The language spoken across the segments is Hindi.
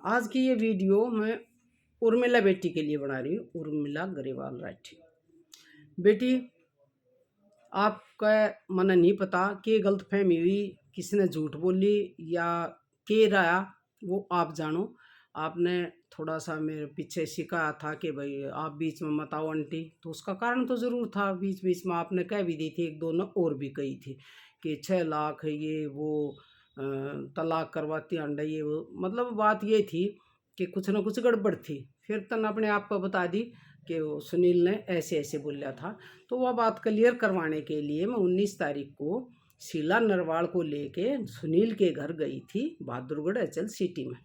आज की ये वीडियो मैं उर्मिला बेटी के लिए बना रही हूँ। उर्मिला ग्रेवाल राठी बेटी, आपका मन नहीं पता कि गलतफहमी हुई, किसने झूठ बोली या के रहा, वो आप जानो। आपने थोड़ा सा मेरे पीछे सिखाया था कि भाई आप बीच में मत आओ आंटी, तो उसका कारण तो ज़रूर था। बीच बीच में आपने कह भी दी थी, एक दो ने और भी कही थी कि 6 लाख ये वो तलाक करवाती अंडा ये वो। मतलब बात ये थी कि कुछ ना कुछ गड़बड़ थी। फिर तन अपने आप को बता दी कि वो सुनील ने ऐसे ऐसे बोला था। तो वह बात क्लियर करवाने के लिए मैं 19 तारीख को शीला नरवाल को लेके सुनील के घर गई थी, बहादुरगढ़ एचएल सिटी में।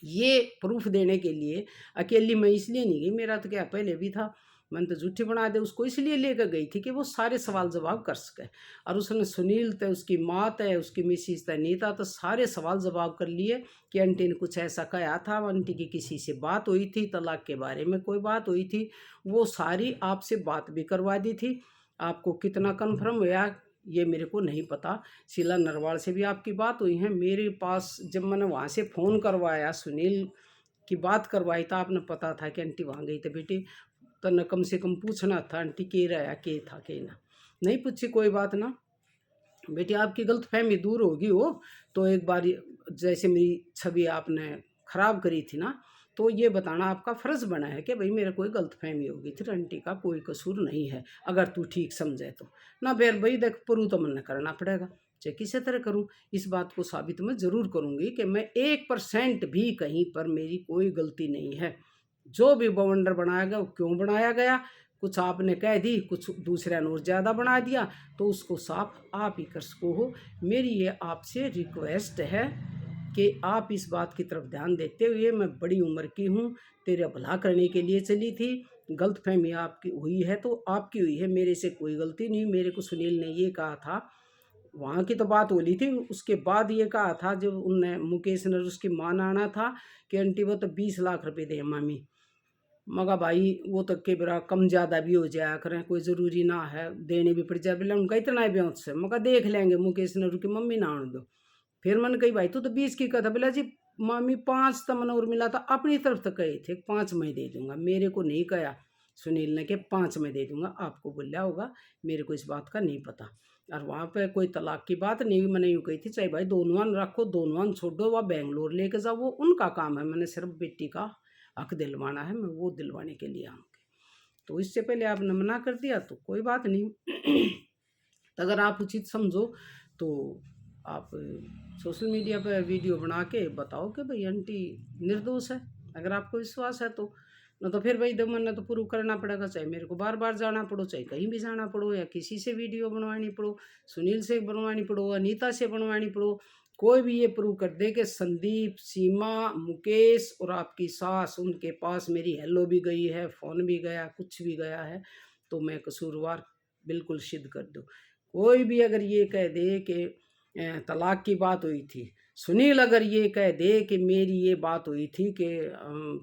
ये प्रूफ देने के लिए अकेली मैं इसलिए नहीं गई, मेरा तो क्या पहले भी था, मैंने तो झूठी बना दे उसको इसलिए लेकर गई थी कि वो सारे सवाल जवाब कर सके। और उसने सुनील थे, उसकी माँ थे, उसकी मिसिस थे नीता, तो सारे सवाल जवाब कर लिए कि आंटी ने कुछ ऐसा कहा था, आंटी की किसी से बात हुई थी, तलाक के बारे में कोई बात हुई थी, वो सारी आपसे बात भी करवा दी थी। आपको कितना कन्फर्म हुआ ये मेरे को नहीं पता। शीला नरवाल से भी आपकी बात हुई है मेरे पास। जब मैंने वहाँ से फ़ोन करवाया, सुनील की बात करवाई, तो आपने पता था कि आंटी वहाँ गई थी। बेटी तो न कम से कम पूछना था आंटी के रहा के था के ना, नहीं पूछी कोई बात ना। बेटी आपकी गलतफहमी दूर होगी हो तो एक बार जैसे मेरी छवि आपने ख़राब करी थी ना, तो ये बताना आपका फ़र्ज़ बना है कि भाई मेरे कोई गलतफहमी होगी थी, आंटी का कोई कसूर नहीं है, अगर तू ठीक समझे तो ना। फिर भाई देख प्रूव तो मन करना पड़ेगा, चाहे किसी तरह करूं। इस बात को साबित मैं ज़रूर करूंगी कि मैं 1% भी कहीं पर मेरी कोई गलती नहीं है। जो भी बवंडर बनाया गया वो क्यों बनाया गया, कुछ आपने कह दी, कुछ दूसरे ने और ज़्यादा बना दिया, तो उसको साफ आप ही कर सको हो। मेरी ये आपसे रिक्वेस्ट है कि आप इस बात की तरफ ध्यान देते हुए, मैं बड़ी उम्र की हूँ, तेरा भला करने के लिए चली थी। गलतफहमी आपकी हुई है तो आपकी हुई है, मेरे से कोई गलती नहीं। मेरे को सुनील ने ये कहा था, वहाँ की तो बात बोली थी, उसके बाद ये कहा था जब उनने मुकेश ने उसकी माँ ने आना था कि आंटी वो तो 20 लाख रुपए दे मामी। मगा भाई वो तो के बरा कम ज़्यादा भी हो जाया करें, कोई ज़रूरी ना है देने भी पड़ जाए। बोले उनका इतना ही ब्योत से, मगा देख लेंगे मुकेश ने की मम्मी ना आने दो। फिर मैंने कही भाई तू तो 20 की कथा। बोला जी मामी 5 तो मैंने और मिला था, अपनी तरफ तो कहे थे 5 मैं दे दूंगा, मेरे को नहीं कहा सुनील ने कि 5 मैं दे दूंगा। आपको बोला होगा, मेरे को इस बात का नहीं पता। और वहाँ पे कोई तलाक की बात नहीं, मैंने यूँ कही थी चाहे भाई दोनों रखो, दोनों छोड़ो, वह बेंगलोर लेके जाओ, वो उनका काम है, मैंने सिर्फ बेटी का हक दिलवाना है, मैं वो दिलवाने के लिए आऊँगी। तो इससे पहले आपने मना कर दिया तो कोई बात नहीं। अगर आप उचित समझो तो आप सोशल मीडिया पर वीडियो बना के बताओ कि भाई आंटी निर्दोष है, अगर आपको विश्वास है तो। न तो फिर भाई दमन ने तो प्रूव करना पड़ेगा, चाहे मेरे को बार बार जाना पड़ो, चाहे कहीं भी जाना पड़ो, या किसी से वीडियो बनवानी पड़ो, सुनील से बनवानी पड़ो, अनीता से बनवानी पड़ो, कोई भी ये प्रूव कर दे कि संदीप, सीमा, मुकेश और आपकी सास, उनके पास मेरी हेलो भी गई है, फ़ोन भी गया, कुछ भी गया है, तो मैं कसूरवार बिल्कुल सिद्ध कर दूँ। कोई भी अगर ये कह दे कि तलाक की बात हुई थी, सुनील अगर ये कह दे कि मेरी ये बात हुई थी कि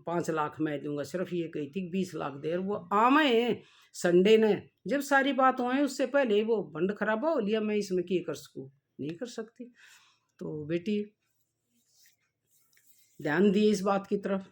5 लाख मैं दूंगा, सिर्फ ये कही थी 20 लाख दे, वो आमे संडे ने जब सारी बात हुए उससे पहले वो बंड खराबा हो लिया, मैं इसमें क्या कर सकूँ, नहीं कर सकती। तो बेटी ध्यान दिए इस बात की तरफ।